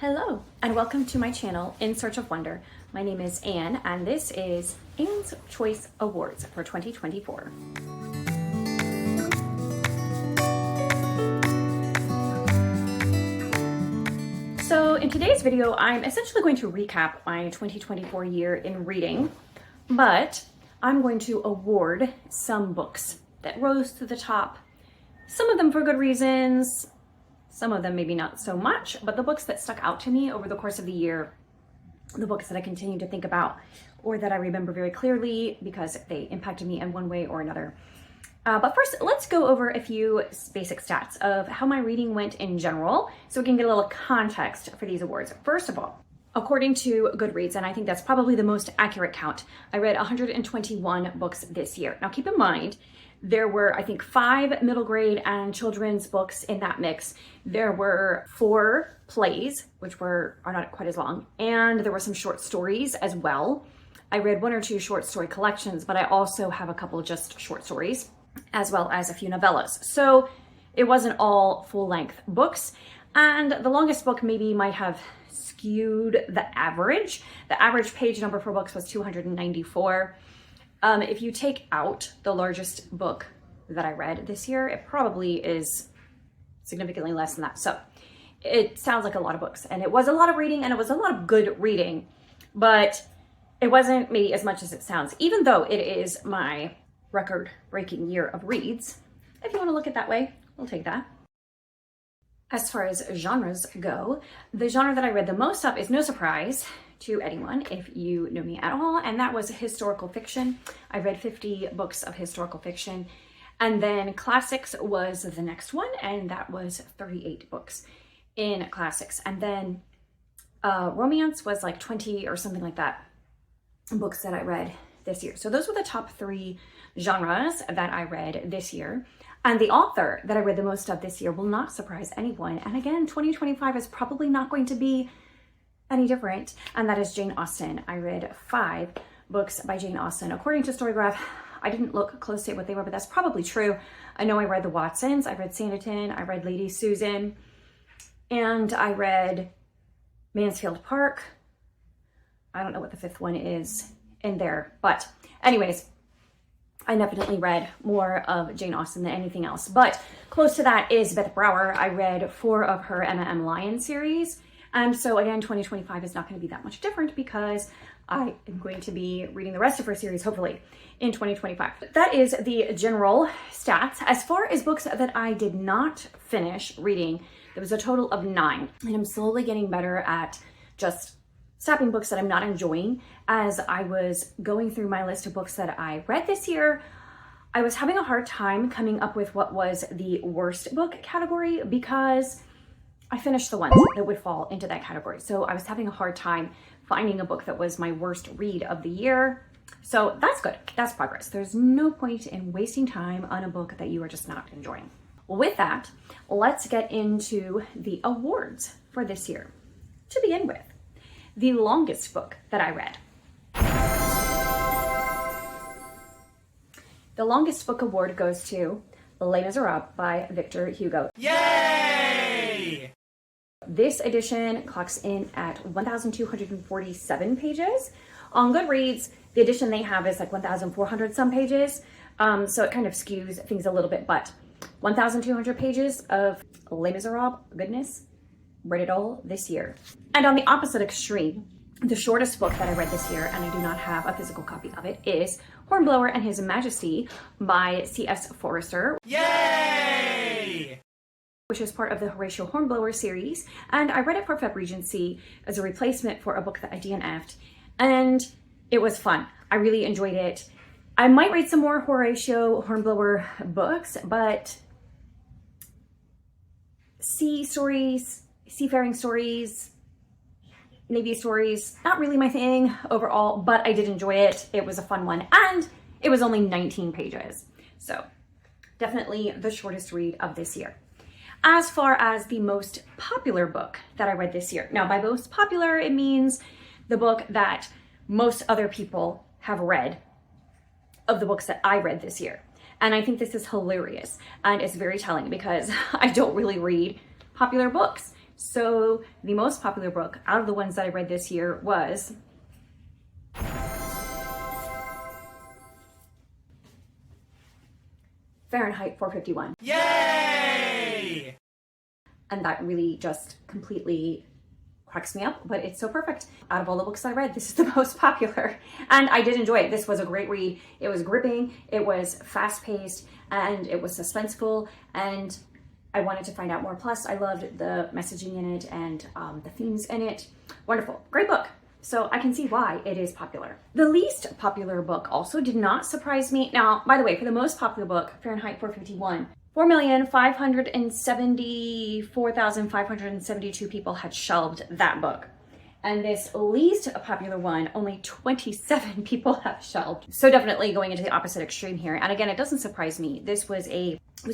Hello, and welcome to my channel, In Search of Wonder. My name is Anne, and this is Anne's Choice Awards for 2024. So in today's video, I'm essentially going to recap my 2024 year in reading, but I'm going to award some books that rose to the top, some of them for good reasons, some of them maybe not so much, but the books that stuck out to me over the course of the year, the books that I continue to think about or that I remember very clearly because they impacted me in one way or another. But first, let's go over a few basic stats of how my reading went in general so we can get a little context for these awards. First of all, according to Goodreads, and I think that's probably the most accurate count, I read 121 books this year. Now keep in mind, there were, I think, 5 middle grade and children's books in that mix. There were 4 plays, which are not quite as long, and there were some short stories as well. I read 1 or 2 short story collections, but I also have a couple just short stories, as well as a few novellas. So it wasn't all full-length books, and the longest book maybe might have skewed the average. The average page number for books was 294. If you take out the largest book that I read this year, it probably is significantly less than that. So it sounds like a lot of books, and it was a lot of reading, and it was a lot of good reading, but it wasn't maybe as much as it sounds, even though it is my record-breaking year of reads. If you want to look at it that way, we'll take that. As far as genres go, the genre that I read the most of is no surprise to anyone if you know me at all, and that was historical fiction. I read 50 books of historical fiction, and then classics was the next one, and that was 38 books in classics. And then romance was like 20 or something like that books that I read this year. So those were the top 3 genres that I read this year. And the author that I read the most of this year will not surprise anyone. And again, 2025 is probably not going to be any different, and that is Jane Austen. I read 5 books by Jane Austen. According to Storygraph, I didn't look closely at what they were, but that's probably true. I know I read the Watsons, I read Sanditon, I read Lady Susan, and I read Mansfield Park. I don't know what the 5th one is in there, but anyways, I definitely read more of Jane Austen than anything else. But close to that is Beth Brower. I read 4 of her Emma M. Lyon series. And so again, 2025 is not going to be that much different because I am going to be reading the rest of her series, hopefully, in 2025. That is the general stats. As far as books that I did not finish reading, there was a total of 9. And I'm slowly getting better at just stopping books that I'm not enjoying. As I was going through my list of books that I read this year, I was having a hard time coming up with what was the worst book category because I finished the ones that would fall into that category. So I was having a hard time finding a book that was my worst read of the year. So that's good. That's progress. There's no point in wasting time on a book that you are just not enjoying. With that, let's get into the awards for this year. To begin with, the longest book that I read. The longest book award goes to Les Miserables by Victor Hugo. Yay! This edition clocks in at 1,247 pages. On Goodreads, the edition they have is like 1,400 some pages. So it kind of skews things a little bit, but 1,200 pages of Les Miserables, goodness, read it all this year. And on the opposite extreme, the shortest book that I read this year, and I do not have a physical copy of it, is Hornblower and His Majesty by C.S. Forester. Yay! Which is part of the Horatio Hornblower series. And I read it for Feb Regency as a replacement for a book that I DNF'd. And it was fun. I really enjoyed it. I might read some more Horatio Hornblower books, but sea stories, seafaring stories, Navy stories, not really my thing overall, but I did enjoy it. It was a fun one, and it was only 19 pages. So definitely the shortest read of this year. As far as the most popular book that I read this year. Now, by most popular, it means the book that most other people have read of the books that I read this year. And I think this is hilarious, and it's very telling because I don't really read popular books. So the most popular book out of the ones that I read this year was Fahrenheit 451. Yay! And that really just completely cracks me up, but it's so perfect. Out of all the books I read, this is the most popular. And I did enjoy it. This was a great read. It was gripping, it was fast-paced, and it was suspenseful, and I wanted to find out more. Plus, I loved the messaging in it and the themes in it. Wonderful. Great book. So I can see why it is popular. The least popular book also did not surprise me. Now, by the way, for the most popular book, Fahrenheit 451, 4,574,572 people had shelved that book. And this least popular one, only 27 people have shelved. So definitely going into the opposite extreme here. And again, it doesn't surprise me. This was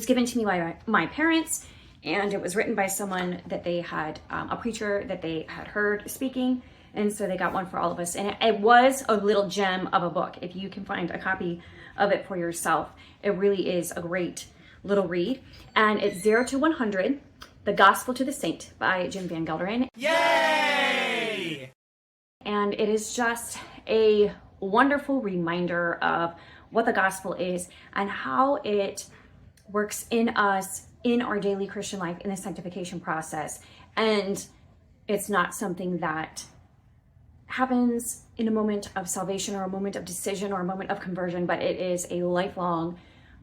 given to me by my parents, and it was written by someone that they had, a preacher that they had heard speaking. And so they got one for all of us. And it was a little gem of a book. If you can find a copy of it for yourself, it really is a great little read. And it's 0 to 100, The Gospel to the Saint by Jim Van Gelderen. Yay! And it is just a wonderful reminder of what the gospel is and how it works in us, in our daily Christian life, in the sanctification process. And it's not something that happens in a moment of salvation or a moment of decision or a moment of conversion, but it is a lifelong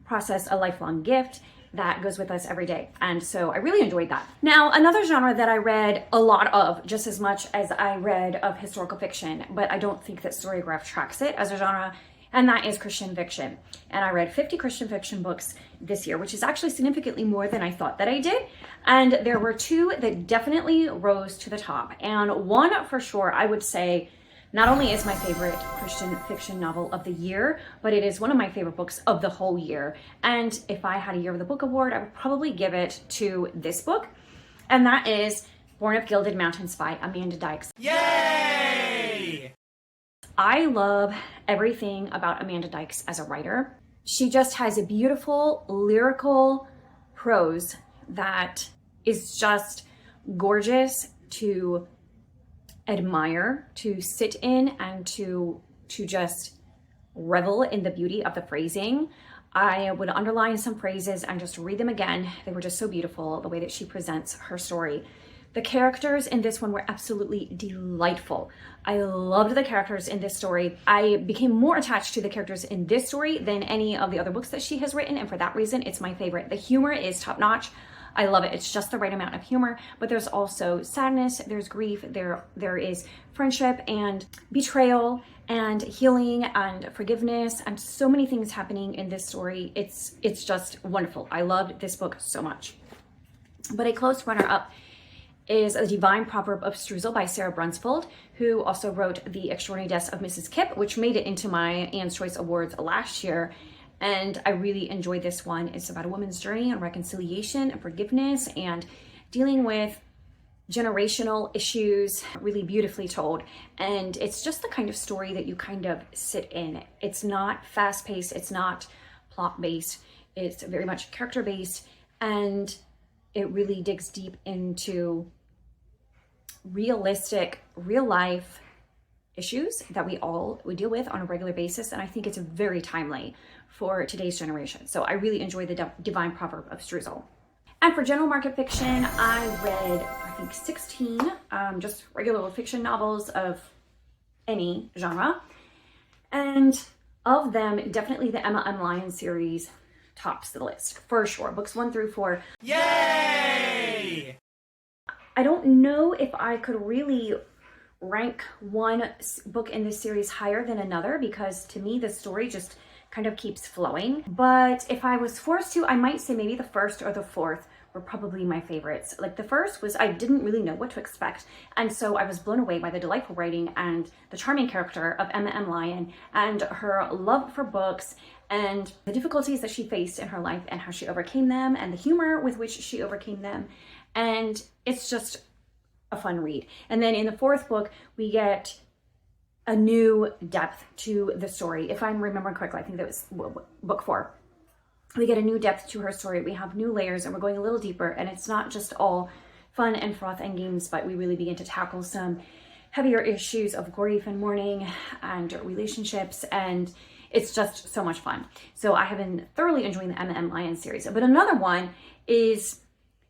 process, a lifelong gift that goes with us every day. And so I really enjoyed that. Now, another genre that I read a lot of, just as much as I read of historical fiction, but I don't think that Storygraph tracks it as a genre, and that is Christian fiction. And I read 50 Christian fiction books this year, which is actually significantly more than I thought that I did. And there were two that definitely rose to the top. And one for sure, I would say, not only is my favorite Christian fiction novel of the year, but it is one of my favorite books of the whole year. And if I had a Year of the Book award, I would probably give it to this book. And that is Born of Gilded Mountains by Amanda Dykes. Yay! I love everything about Amanda Dykes as a writer. She just has a beautiful lyrical prose that is just gorgeous to admire, to sit in, and to just revel in the beauty of the phrasing. I would underline some phrases and just read them again. They were just so beautiful, the way that she presents her story. The characters in this one were absolutely delightful. I loved the characters in this story. I became more attached to the characters in this story than any of the other books that she has written, and for that reason, it's my favorite. The humor is top-notch. I love it. It's just the right amount of humor, but there's also sadness, there's grief, there is friendship and betrayal and healing and forgiveness and so many things happening in this story. It's just wonderful. I loved this book so much. But a close runner-up is A Divine Proverb of Streusel by Sara Brunsvold, who also wrote The Extraordinary Deaths of Mrs. Kipp, which made it into my Anne's Choice Awards last year. And I really enjoyed this one. It's about a woman's journey on reconciliation and forgiveness and dealing with generational issues, really beautifully told. And it's just the kind of story that you kind of sit in. It's not fast-paced, it's not plot-based, it's very much character-based, and it really digs deep into realistic, real-life issues that we deal with on a regular basis. And I think it's very timely for today's generation. So I really enjoyed the Divine Proverb of Streusel. And for general market fiction, I read, I think, 16 just regular fiction novels of any genre. And of them, definitely the Emma M. Lyon series tops the list, for sure. Books 1 through 4. Yay! I don't know if I could really rank one book in this series higher than another, because to me the story just kind of keeps flowing. But if I was forced to, I might say maybe the first or the fourth were probably my favorites. Like the first was, I didn't really know what to expect, and so I was blown away by the delightful writing and the charming character of Emma M. Lyon and her love for books and the difficulties that she faced in her life and how she overcame them and the humor with which she overcame them. And it's just a fun read. And then in the fourth book, we get a new depth to the story. If I'm remembering correctly, I think that was book 4. We get a new depth to her story. We have new layers and we're going a little deeper, and it's not just all fun and froth and games, but we really begin to tackle some heavier issues of grief and mourning and relationships, and it's just so much fun. So I have been thoroughly enjoying the M.M. Lion series. But another one is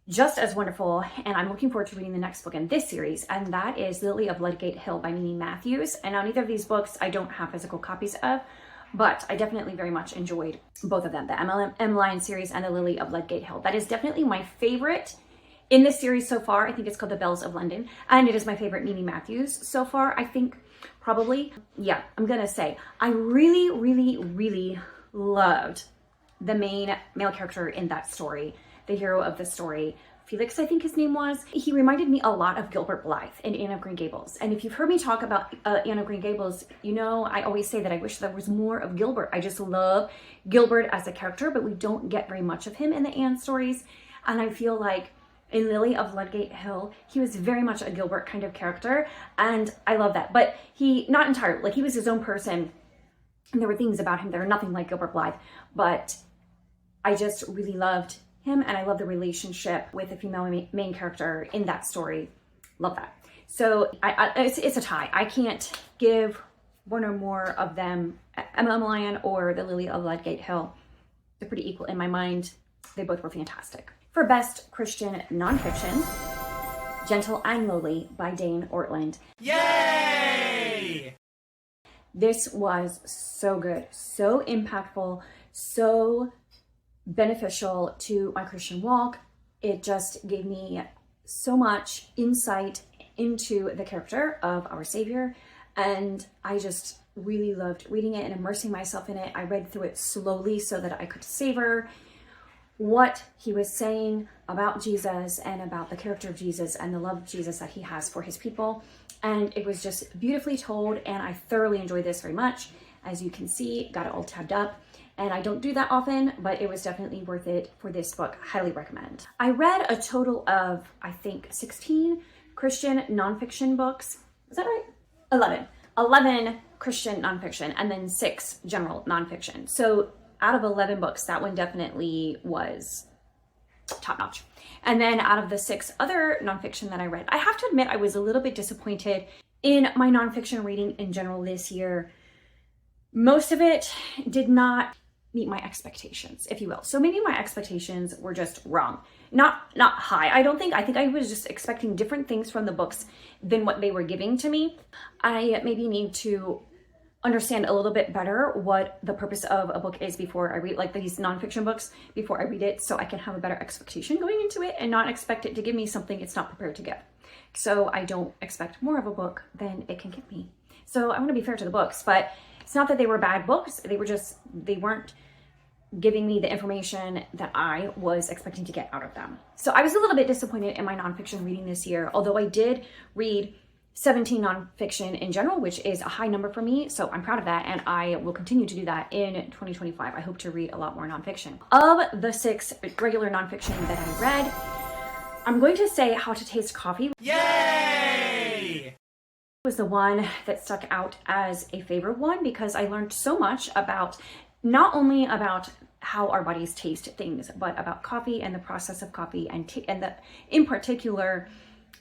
just as wonderful, and I'm looking forward to reading the next book in this series, and that is Lily of Ludgate Hill by Mimi Matthews. And on either of these books I don't have physical copies of, but I definitely very much enjoyed both of them, the M. Lion series and the Lily of Ludgate Hill. That is definitely my favorite in this series so far. I think it's called The Bells of London, and it is my favorite Mimi Matthews so far, I think, probably. Yeah, I'm gonna say I really, really, really loved the main male character in that story, the hero of the story. Felix, I think his name was. He reminded me a lot of Gilbert Blythe in Anne of Green Gables. And if you've heard me talk about Anne of Green Gables, you know I always say that I wish there was more of Gilbert. I just love Gilbert as a character, but we don't get very much of him in the Anne stories. And I feel like in Lily of Ludgate Hill, he was very much a Gilbert kind of character, and I love that. But he, not entirely, like he was his own person, and there were things about him that are nothing like Gilbert Blythe, but I just really loved him, and I love the relationship with the female main character in that story. Love that. So it's a tie. I can't give one or more of them, M.M. Lion or the Lily of Ludgate Hill. They're pretty equal in my mind. They both were fantastic. For Best Christian Nonfiction, Gentle and Lowly by Dane Ortlund. Yay! This was so good, so impactful, so beneficial to my Christian walk. It just gave me so much insight into the character of our Savior, and I just really loved reading it and immersing myself in it. I read through it slowly so that I could savor what he was saying about Jesus and about the character of Jesus and the love of Jesus that he has for his people. And it was just beautifully told, and I thoroughly enjoyed this very much. As you can see, got it all tabbed up, and I don't do that often, but it was definitely worth it for this book. Highly recommend. I read a total of, I think, 16 Christian nonfiction books. Is that right? 11 Christian nonfiction, and then 6 general nonfiction. So out of 11 books, that one definitely was top notch. And then out of the 6 other nonfiction that I read, I have to admit I was a little bit disappointed in my nonfiction reading in general this year. Most of it did not meet my expectations, if you will. So maybe my expectations were just wrong. Not high. I think I was just expecting different things from the books than what they were giving to me. I maybe need to understand a little bit better what the purpose of a book is before I read, like these nonfiction books, before I read it, so I can have a better expectation going into it and not expect it to give me something it's not prepared to give. So I don't expect more of a book than it can give me. So I want to be fair to the books, but it's not that they were bad books. They weren't giving me the information that I was expecting to get out of them. So I was a little bit disappointed in my nonfiction reading this year, although I did read 17 nonfiction in general, which is a high number for me. So I'm proud of that, and I will continue to do that in 2025. I hope to read a lot more nonfiction. Of the 6 regular nonfiction that I read, I'm going to say How to Taste Coffee. Yay! Was the one that stuck out as a favorite one because I learned so much about, not only about how our bodies taste things, but about coffee and the process of coffee, and in particular,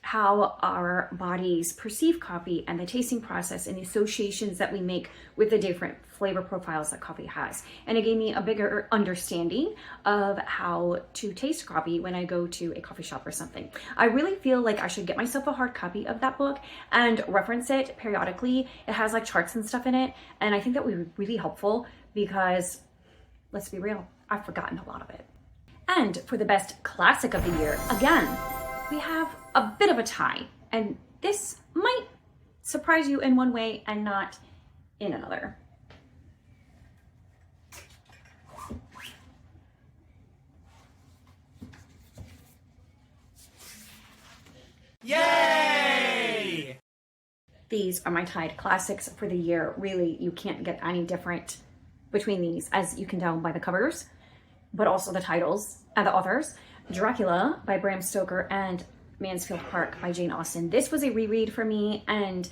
how our bodies perceive coffee and the tasting process and the associations that we make with the different flavor profiles that coffee has. And it gave me a bigger understanding of how to taste coffee when I go to a coffee shop or something. I really feel like I should get myself a hard copy of that book and reference it periodically. It has like charts and stuff in it, and I think that would be really helpful because, let's be real, I've forgotten a lot of it. And for the best classic of the year, again, we have a bit of a tie, and this might surprise you in one way and not in another. Yay! These are my tied classics for the year. Really, you can't get any different between these, as you can tell by the covers, but also the titles and the authors. Dracula by Bram Stoker and Mansfield Park by Jane Austen. This was a reread for me, and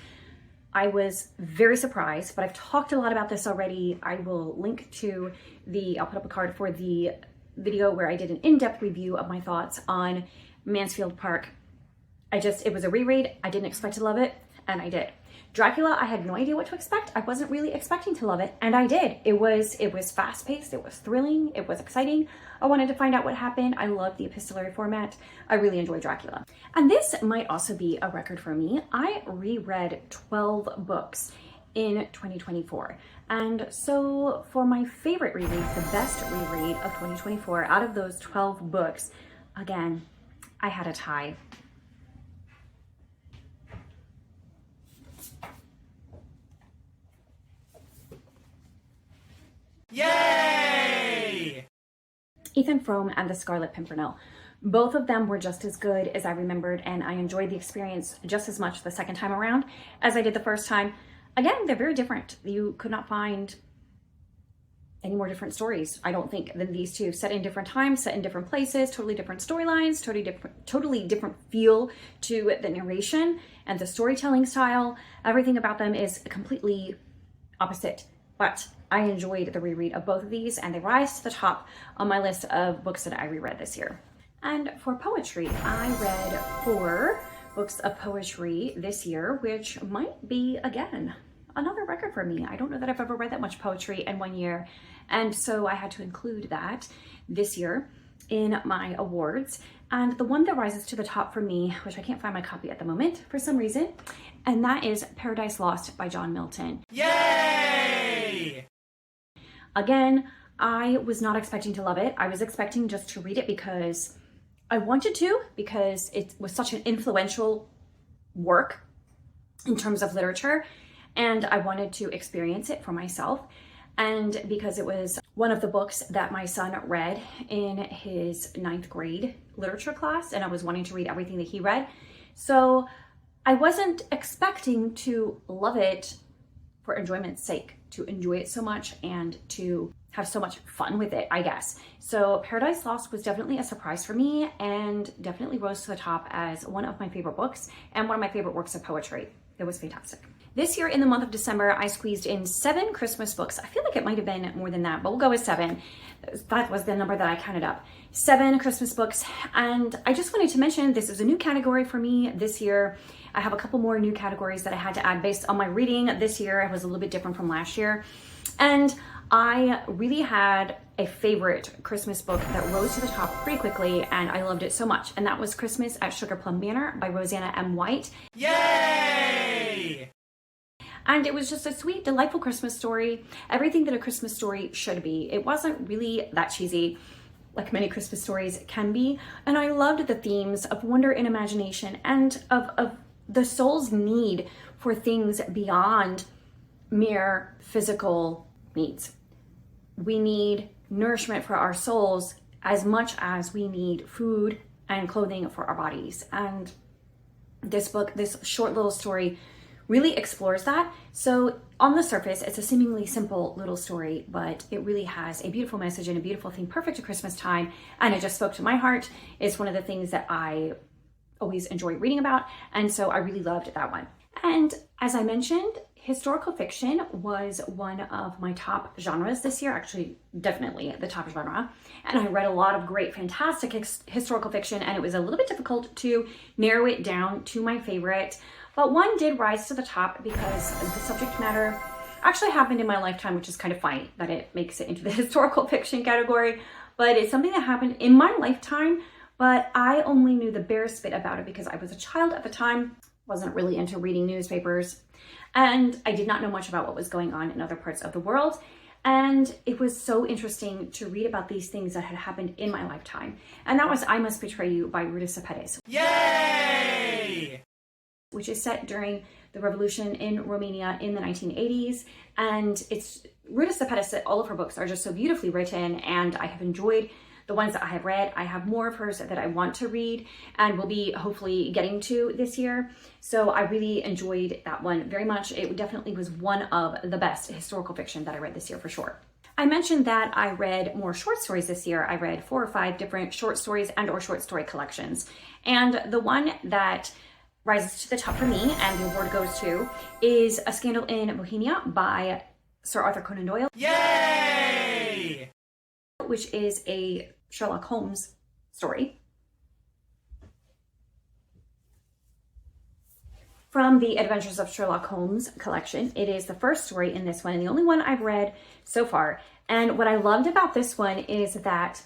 I was very surprised, but I've talked a lot about this already. I will link to I'll put up a card for the video where I did an in-depth review of my thoughts on Mansfield Park it was a reread. I didn't expect to love it, and I did. Dracula, I had no idea what to expect. I wasn't really expecting to love it, and I did. It was fast-paced, it was thrilling, it was exciting. I wanted to find out what happened. I love the epistolary format. I really enjoy Dracula. And this might also be a record for me. I reread 12 books in 2024. And so for my favorite reread, the best reread of 2024, out of those 12 books, again, I had a tie. Yay! Ethan Frome and the Scarlet Pimpernel. Both of them were just as good as I remembered, and I enjoyed the experience just as much the second time around as I did the first time. Again, they're very different. You could not find any more different stories, I don't think, than these two. Set in different times, set in different places, totally different storylines, totally different feel to the narration and the storytelling style. Everything about them is completely opposite. But I enjoyed the reread of both of these, and they rise to the top on my list of books that I reread this year. And for poetry, I read 4 books of poetry this year, which might be, again, another record for me. I don't know that I've ever read that much poetry in one year. And so I had to include that this year in my awards. And the one that rises to the top for me, which I can't find my copy at the moment for some reason, and that is Paradise Lost by John Milton. Yay! Again, I was not expecting to love it. I was expecting just to read it because I wanted to, because it was such an influential work in terms of literature, and I wanted to experience it for myself. And because it was one of the books that my son read in his 9th grade literature class, and I was wanting to read everything that he read. So I wasn't expecting to love it for enjoyment's sake, to enjoy it so much and to have so much fun with it, I guess. So Paradise Lost was definitely a surprise for me, and definitely rose to the top as one of my favorite books and one of my favorite works of poetry. It was fantastic. This year in the month of December, I squeezed in 7 Christmas books. I feel like it might have been more than that, but we'll go with 7. That was the number that I counted up. 7 Christmas books. And I just wanted to mention, this is a new category for me this year. I have a couple more new categories that I had to add based on my reading this year. It was a little bit different from last year. And I really had a favorite Christmas book that rose to the top pretty quickly, and I loved it so much. And that was Christmas at Sugar Plum Manor by Rosanna M. White. Yay! And it was just a sweet, delightful Christmas story. Everything that a Christmas story should be. It wasn't really that cheesy, like many Christmas stories can be. And I loved the themes of wonder and imagination, and of the soul's need for things beyond mere physical needs. We need nourishment for our souls as much as we need food and clothing for our bodies. And this book, this short little story, really explores that. So on the surface, it's a seemingly simple little story, but it really has a beautiful message and a beautiful theme, perfect at Christmas time. And it just spoke to my heart. It's one of the things that I always enjoy reading about. And so I really loved that one. And as I mentioned, historical fiction was one of my top genres this year, actually definitely the top genre. And I read a lot of great, fantastic historical fiction, and it was a little bit difficult to narrow it down to my favorite. But one did rise to the top because the subject matter actually happened in my lifetime, which is kind of funny that it makes it into the historical fiction category. But it's something that happened in my lifetime, but I only knew the barest bit about it because I was a child at the time, wasn't really into reading newspapers, and I did not know much about what was going on in other parts of the world. And it was so interesting to read about these things that had happened in my lifetime. And that was I Must Betray You by Ruta Sepetys. Yay! Which is set during the revolution in Romania in the 1980s. And it's Ruta Sepetys, all of her books are just so beautifully written, and I have enjoyed the ones that I have read. I have more of hers that I want to read and will be hopefully getting to this year. So I really enjoyed that one very much. It definitely was one of the best historical fiction that I read this year for sure. I mentioned that I read more short stories this year. I read 4 or 5 different short stories and or short story collections. And the one that rises to the top for me, and the award goes to, is A Scandal in Bohemia by Sir Arthur Conan Doyle. Yay! Which is a Sherlock Holmes story. from the Adventures of Sherlock Holmes collection. It is the first story in this one and the only one I've read so far. And what I loved about this one is that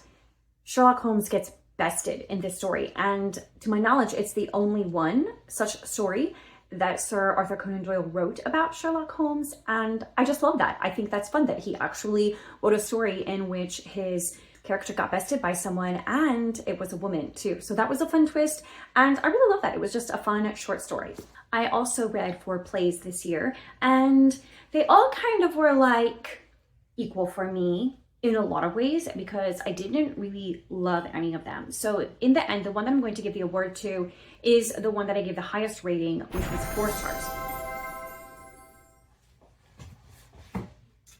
Sherlock Holmes gets bested in this story. And to my knowledge, it's the only one such story that Sir Arthur Conan Doyle wrote about Sherlock Holmes. And I just love that. I think that's fun that he actually wrote a story in which his character got bested by someone and it was a woman too. So that was a fun twist. And I really love that. It was just a fun short story. I also read 4 plays this year and they all kind of were like equal for me in a lot of ways because I didn't really love any of them. So in the end, the one that I'm going to give the award to is the one that I gave the highest rating, which was 4 stars.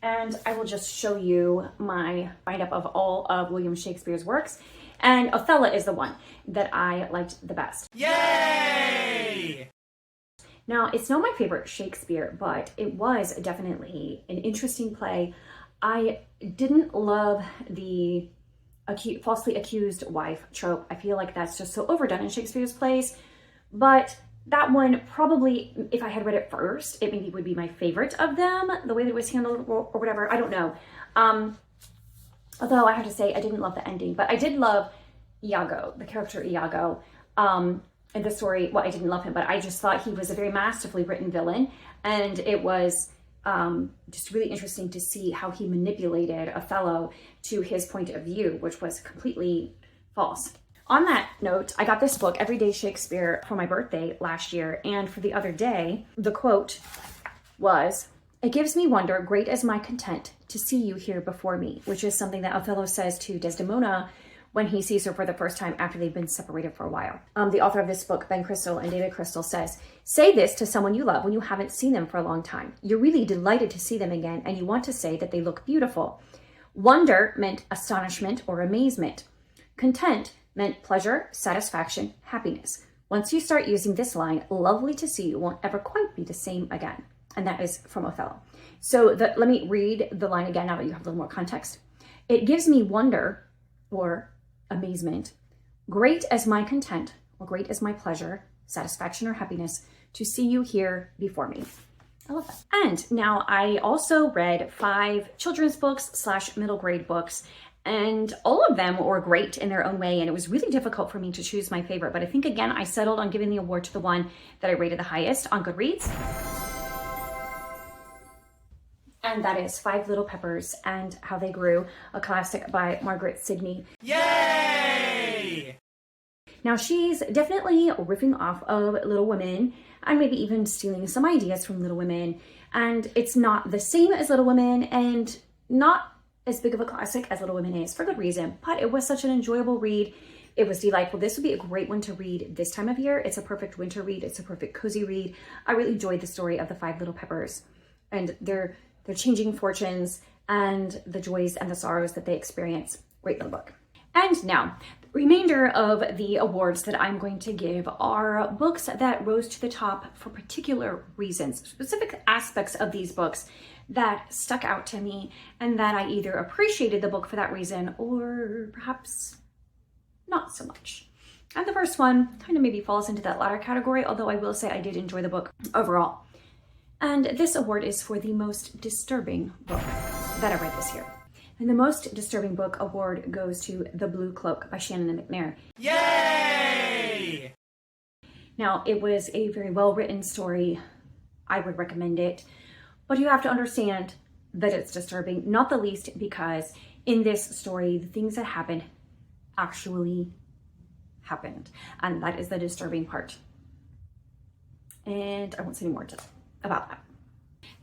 And I will just show you my write-up of all of William Shakespeare's works. And Othello is the one that I liked the best. Yay! Now, it's not my favorite Shakespeare, but it was definitely an interesting play. I didn't love the falsely accused wife trope. I feel like that's just so overdone in Shakespeare's plays. But that one probably, if I had read it first, it maybe would be my favorite of them, the way that it was handled or whatever. I don't know. Although I have to say I didn't love the ending, but I did love Iago, the character Iago. In the story, well, I didn't love him, but I just thought he was a very masterfully written villain. And it was just really interesting to see how he manipulated Othello to his point of view, which was completely false. On that note, I got this book, Everyday Shakespeare, for my birthday last year. And for the other day, the quote was, "It gives me wonder, great as my content, to see you here before me," which is something that Othello says to Desdemona when he sees her for the first time after they've been separated for a while. The author of this book, Ben Crystal and David Crystal, says, "Say this to someone you love when you haven't seen them for a long time. You're really delighted to see them again and you want to say that they look beautiful. Wonder meant astonishment or amazement. Content meant pleasure, satisfaction, happiness. Once you start using this line, lovely to see you won't ever quite be the same again." And that is from Othello. So let me read the line again now that you have a little more context. "It gives me wonder or amazement, great as my content, or great as my pleasure, satisfaction, or happiness, to see you here before me." I love that. And now I also read 5 children's books / middle grade books, and all of them were great in their own way. And it was really difficult for me to choose my favorite. But I think, again, I settled on giving the award to the one that I rated the highest on Goodreads. And that is 5 Little Peppers and How They Grew, a classic by Margaret Sidney. Yay! Now, she's definitely riffing off of Little Women and maybe even stealing some ideas from Little Women. And it's not the same as Little Women and not as big of a classic as Little Women is, for good reason, but it was such an enjoyable read. It was delightful. This would be a great one to read this time of year. It's a perfect winter read. It's a perfect cozy read. I really enjoyed the story of the 5 Little Peppers and their changing fortunes and the joys and the sorrows that they experience. Great little book. And now, the remainder of the awards that I'm going to give are books that rose to the top for particular reasons, specific aspects of these books that stuck out to me and that I either appreciated the book for that reason or perhaps not so much. And the first one kind of maybe falls into that latter category, although I will say I did enjoy the book overall. And this award is for the most disturbing book that I read this year. And the most disturbing book award goes to The Blue Cloak by Shannon McNair. Yay! Now, it was a very well-written story. I would recommend it. But you have to understand that it's disturbing, not the least because in this story, the things that happened actually happened. And that is the disturbing part. And I won't say any more about that.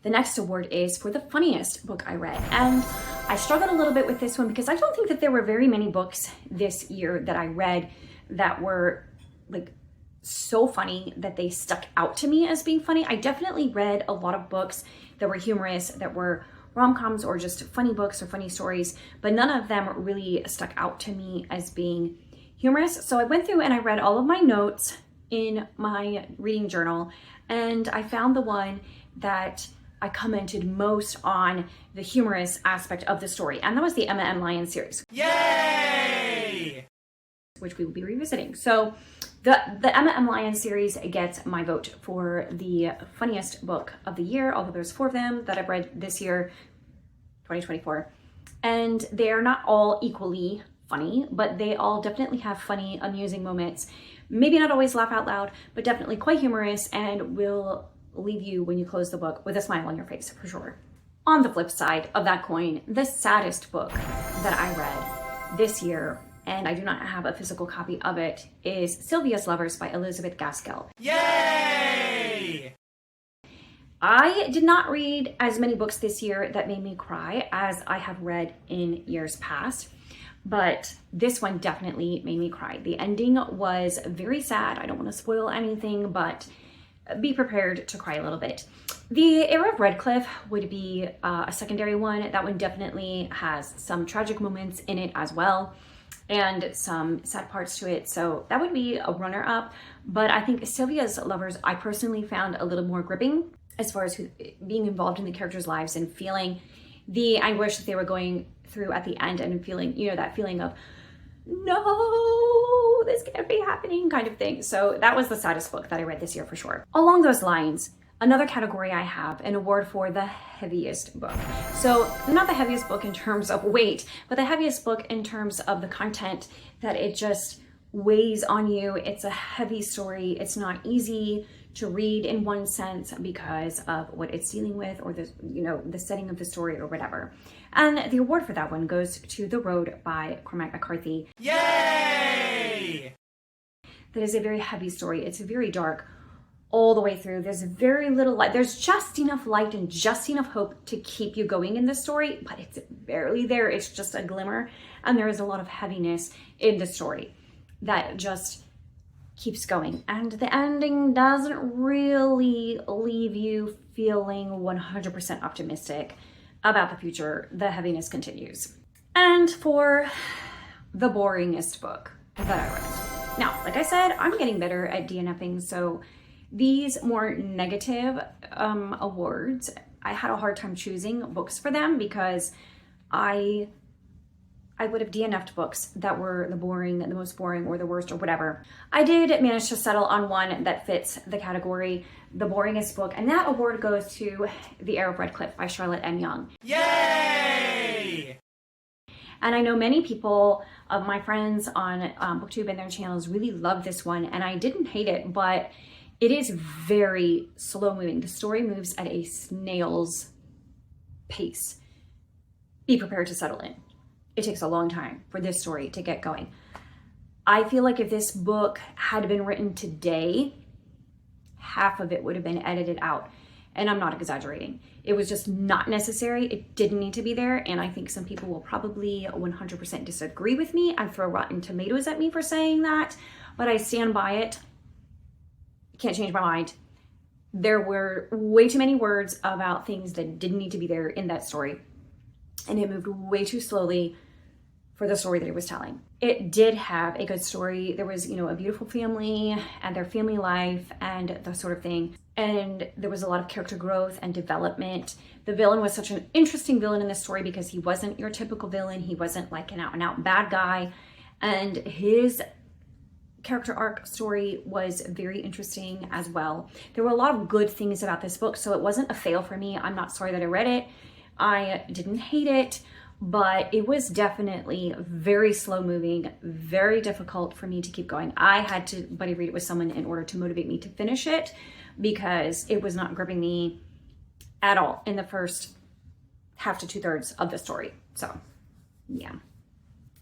The next award is for the funniest book I read. And I struggled a little bit with this one because I don't think that there were very many books this year that I read that were like so funny that they stuck out to me as being funny. I definitely read a lot of books that were humorous, that were rom-coms or just funny books or funny stories, but none of them really stuck out to me as being humorous. So I went through and I read all of my notes in my reading journal, and I found the one that I commented most on the humorous aspect of the story, and that was the Emma M. Lyons series. Yay! which we will be revisiting. So the Emma M. Lyons series gets my vote for the funniest book of the year, although there's 4 of them that I've read this year, 2024. And they're not all equally funny, but they all definitely have funny, amusing moments. Maybe not always laugh out loud, but definitely quite humorous and will leave you when you close the book with a smile on your face, for sure. On the flip side of that coin, the saddest book that I read this year, and I do not have a physical copy of it, is Sylvia's Lovers by Elizabeth Gaskell. Yay! I did not read as many books this year that made me cry as I have read in years past, but this one definitely made me cry. The ending was very sad. I don't want to spoil anything, but be prepared to cry a little bit. The Heir of Redcliffe would be a secondary one. That one definitely has some tragic moments in it as well, and some sad parts to it. So that would be a runner-up. But I think Sylvia's Lovers, I personally found a little more gripping as far as being involved in the characters' lives and feeling the anguish that they were going through at the end, and feeling, you know, that feeling of, no, this can't be happening kind of thing. So that was the saddest book that I read this year for sure. Along those lines, another category I have an award for the heaviest book. So not the heaviest book in terms of weight, but the heaviest book in terms of the content, that it just weighs on you. It's a heavy story. It's not easy to read in one sense because of what it's dealing with, or the, you know, the setting of the story or whatever. And the award for that one goes to The Road by Cormac McCarthy. Yay! That is a very heavy story. It's very dark all the way through. There's very little light. There's just enough light and just enough hope to keep you going in the story, but it's barely there. It's just a glimmer. And there is a lot of heaviness in the story that just keeps going. And the ending doesn't really leave you feeling 100% optimistic about the future. The heaviness continues. And for the boringest book that I read. Now, like I said, I'm getting better at DNFing, so these more negative awards, I had a hard time choosing books for them because I would have DNF'd books that were the most boring, or the worst, or whatever. I did manage to settle on one that fits the category, the boringest book, and that award goes to The Heir of Redcliffe by Charlotte M. Young. Yay! And I know many people of my friends on BookTube and their channels really love this one, and I didn't hate it, but it is very slow moving. The story moves at a snail's pace. Be prepared to settle in. It takes a long time for this story to get going. I feel like if this book had been written today, half of it would have been edited out. And I'm not exaggerating. It was just not necessary. It didn't need to be there. And I think some people will probably 100% disagree with me and throw rotten tomatoes at me for saying that. But I stand by it. Can't change my mind. There were way too many words about things that didn't need to be there in that story. And it moved way too slowly for the story that it was telling. It did have a good story. There was, you know, a beautiful family and their family life and the sort of thing. And there was a lot of character growth and development. The villain was such an interesting villain in this story because he wasn't your typical villain. He wasn't like an out and out bad guy. And his character arc story was very interesting as well. There were a lot of good things about this book, so it wasn't a fail for me. I'm not sorry that I read it. I didn't hate it, but it was definitely very slow moving, very difficult for me to keep going. I had to buddy read it with someone in order to motivate me to finish it because it was not gripping me at all in the first half to 2/3 of the story. So yeah.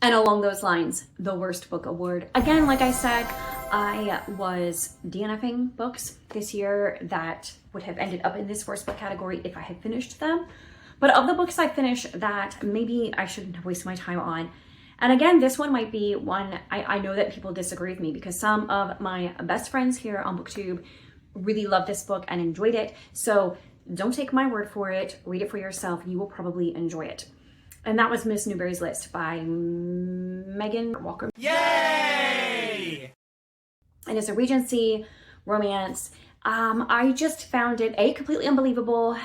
And along those lines, the worst book award. Again, like I said, I was DNFing books this year that would have ended up in this worst book category if I had finished them. But of the books I finished that maybe I shouldn't have wasted my time on. And again, this one might be one, I know that people disagree with me because some of my best friends here on BookTube really loved this book and enjoyed it. So don't take my word for it. Read it for yourself. You will probably enjoy it. And that was Miss Newberry's List by Megan Walker. Yay! And it's a Regency romance. I just found it, A, completely unbelievable,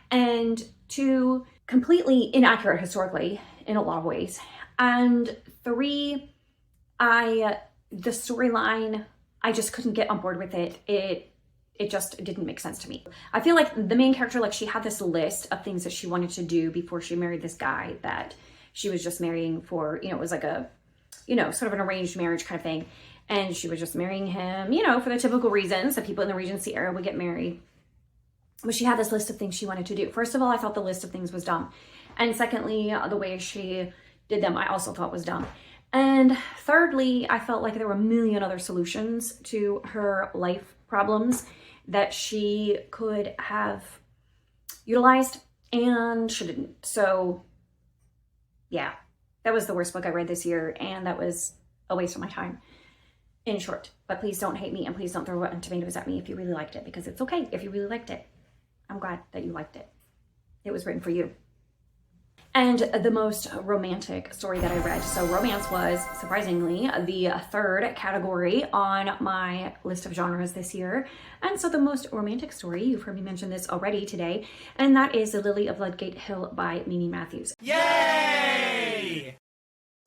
and 2, completely inaccurate historically in a lot of ways. And 3, The storyline, I just couldn't get on board with it. It just didn't make sense to me. I feel like the main character, like she had this list of things that she wanted to do before she married this guy that she was just marrying for, it was like a, sort of an arranged marriage kind of thing. And she was just marrying him, for the typical reasons that people in the Regency era would get married. But she had this list of things she wanted to do. First of all, I thought the list of things was dumb. And secondly, the way she did them, I also thought was dumb. And thirdly, I felt like there were a million other solutions to her life problems that she could have utilized and she didn't. So yeah, that was the worst book I read this year, and that was a waste of my time, in short. But please don't hate me, and please don't throw Rotten Tomatoes at me if you really liked it, because it's okay if you really liked it. I'm glad that you liked it. It was written for you. And the most romantic story that I read. So romance was, surprisingly, the third category on my list of genres this year. And so the most romantic story, you've heard me mention this already today, and that is The Lily of Ludgate Hill by Mimi Matthews. Yay!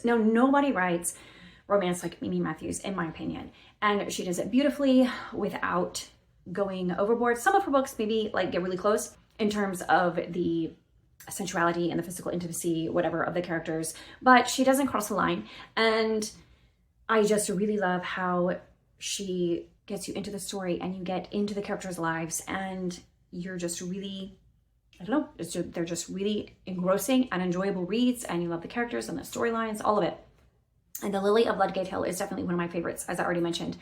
Now, nobody writes romance like Mimi Matthews, in my opinion. And she does it beautifully without going overboard. Some of her books maybe like get really close in terms of the sensuality and the physical intimacy, whatever, of the characters, but she doesn't cross the line. And I just really love how she gets you into the story and you get into the characters' lives, and you're just really, I don't know, they're just really engrossing and enjoyable reads, and you love the characters and the storylines, all of it. And The Lily of Ludgate Hill is definitely one of my favorites, as I already mentioned,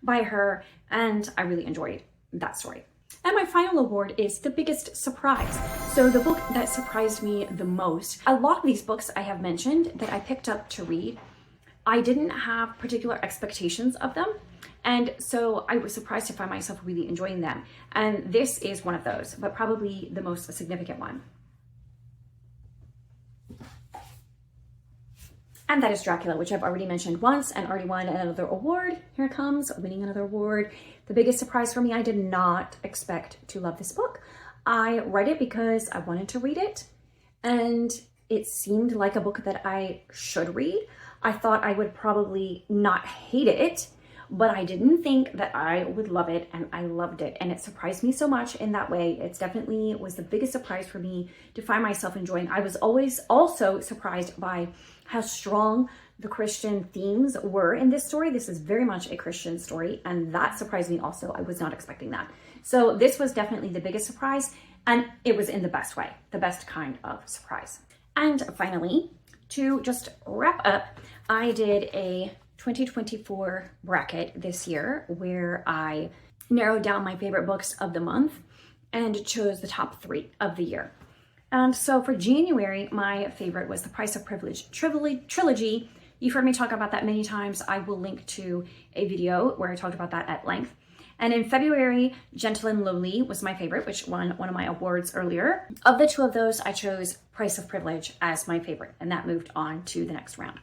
by her, and I really enjoyed that story. And my final award is The Biggest Surprise. So the book that surprised me the most, a lot of these books I have mentioned that I picked up to read, I didn't have particular expectations of them. And so I was surprised to find myself really enjoying them. And this is one of those, but probably the most significant one. And that is Dracula, which I've already mentioned once and already won another award. Here it comes, winning another award. The biggest surprise for me, I did not expect to love this book. I read it because I wanted to read it, and it seemed like a book that I should read. I thought I would probably not hate it, but I didn't think that I would love it, and I loved it. And it surprised me so much in that way. It definitely was the biggest surprise for me to find myself enjoying. I was always also surprised by how strong the Christian themes were in this story. This is very much a Christian story, and that surprised me also. I was not expecting that. So this was definitely the biggest surprise, and it was in the best way, the best kind of surprise. And finally, to just wrap up, I did a 2024 bracket this year where I narrowed down my favorite books of the month and chose the top 3 of the year. And so for January, my favorite was The Price of Privilege trilogy. You've heard me talk about that many times. I will link to a video where I talked about that at length. And in February, Gentle and Lowly was my favorite, which won one of my awards earlier. Of the 2 of those, I chose Price of Privilege as my favorite, and that moved on to the next round.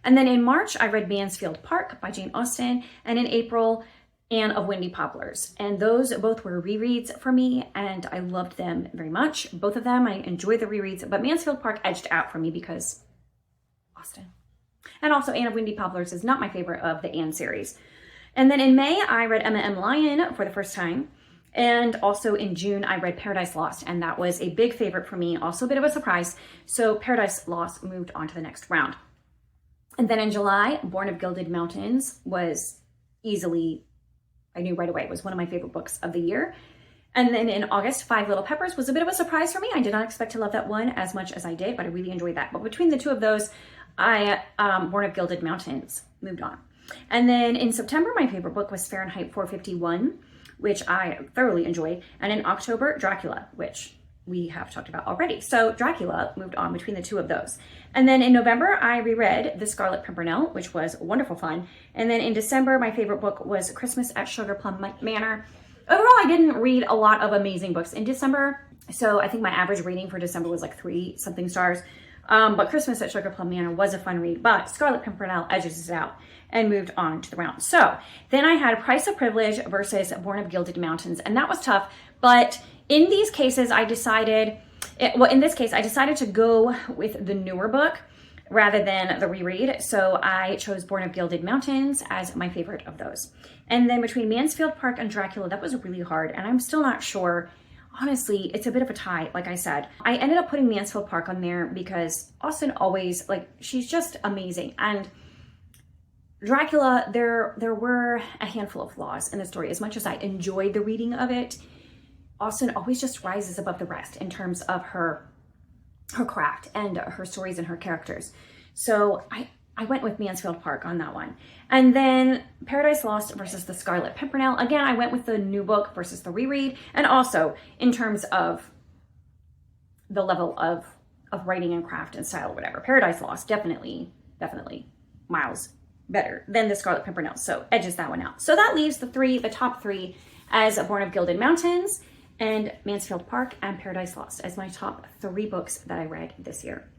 And then in March, I read Mansfield Park by Jane Austen, and in April, Anne of Windy Poplars. And those both were rereads for me, and I loved them very much. Both of them, I enjoyed the rereads, but Mansfield Park edged out for me because Austen. And also Anne of Windy Poplars is not my favorite of the Anne series. And then in May, I read Emma M. Lyon for the first time. And also in June, I read Paradise Lost, and that was a big favorite for me, also a bit of a surprise. So Paradise Lost moved on to the next round. And then in July, Born of Gilded Mountains was easily, I knew right away, it was one of my favorite books of the year. And then in August, Five Little Peppers was a bit of a surprise for me. I did not expect to love that one as much as I did, but I really enjoyed that. But between the 2 of those, Born of Gilded Mountains moved on. And then in September, my favorite book was Fahrenheit 451, which I thoroughly enjoyed. And in October, Dracula, which we have talked about already. So Dracula moved on between the 2 of those. And then in November, I reread The Scarlet Pimpernel, which was wonderful fun. And then in December, my favorite book was Christmas at Sugar Plum Manor. Overall, I didn't read a lot of amazing books in December. So I think my average rating for December was like 3-something stars. But Christmas at Sugar Plum Manor was a fun read, but Scarlet Pimpernel edges it out and moved on to the round. So then I had Price of Privilege versus Born of Gilded Mountains, and that was tough. But in these cases, in this case, I decided to go with the newer book. rather than the reread. So I chose Born of Gilded Mountains as my favorite of those. And then between Mansfield Park and Dracula, that was really hard. And I'm still not sure. Honestly, it's a bit of a tie, like I said. I ended up putting Mansfield Park on there because Austen always, like, she's just amazing. And Dracula, there were a handful of flaws in the story. As much as I enjoyed the reading of it, Austen always just rises above the rest in terms of her craft and her stories and her characters. So I went with Mansfield Park on that one. And then Paradise Lost versus The Scarlet Pimpernel. Again, I went with the new book versus the reread. And also in terms of the level of writing and craft and style or whatever. Paradise Lost, definitely miles better than The Scarlet Pimpernel. So edges that one out. So that leaves the top three as Born of Gilded Mountains and Mansfield Park and Paradise Lost as my top 3 books that I read this year.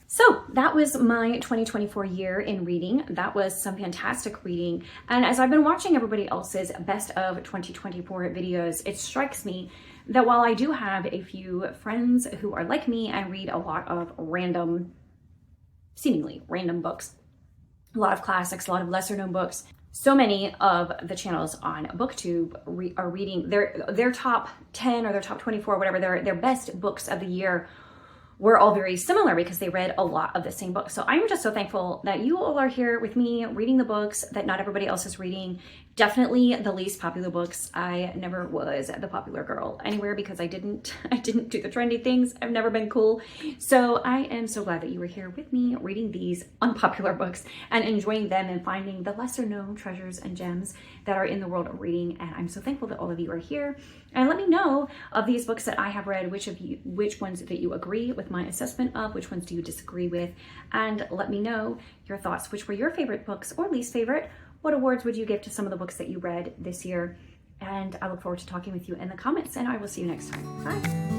So that was my 2024 year in reading. That was some fantastic reading. And as I've been watching everybody else's best of 2024 videos, it strikes me that while I do have a few friends who are like me and read a lot of seemingly random books, a lot of classics, a lot of lesser known books, so many of the channels on BookTube are reading their top 10 or their top 24, whatever, their best books of the year were all very similar because they read a lot of the same books. So I'm just so thankful that you all are here with me reading the books that not everybody else is reading. Definitely the least popular books. I never was the popular girl anywhere because I didn't do the trendy things. I've never been cool. So I am so glad that you were here with me reading these unpopular books and enjoying them and finding the lesser known treasures and gems that are in the world of reading. And I'm so thankful that all of you are here. And let me know of these books that I have read, which ones that you agree with my assessment of, which ones do you disagree with, and let me know your thoughts. Which were your favorite books or least favorite? What awards would you give to some of the books that you read this year? And I look forward to talking with you in the comments, and I will see you next time. Bye.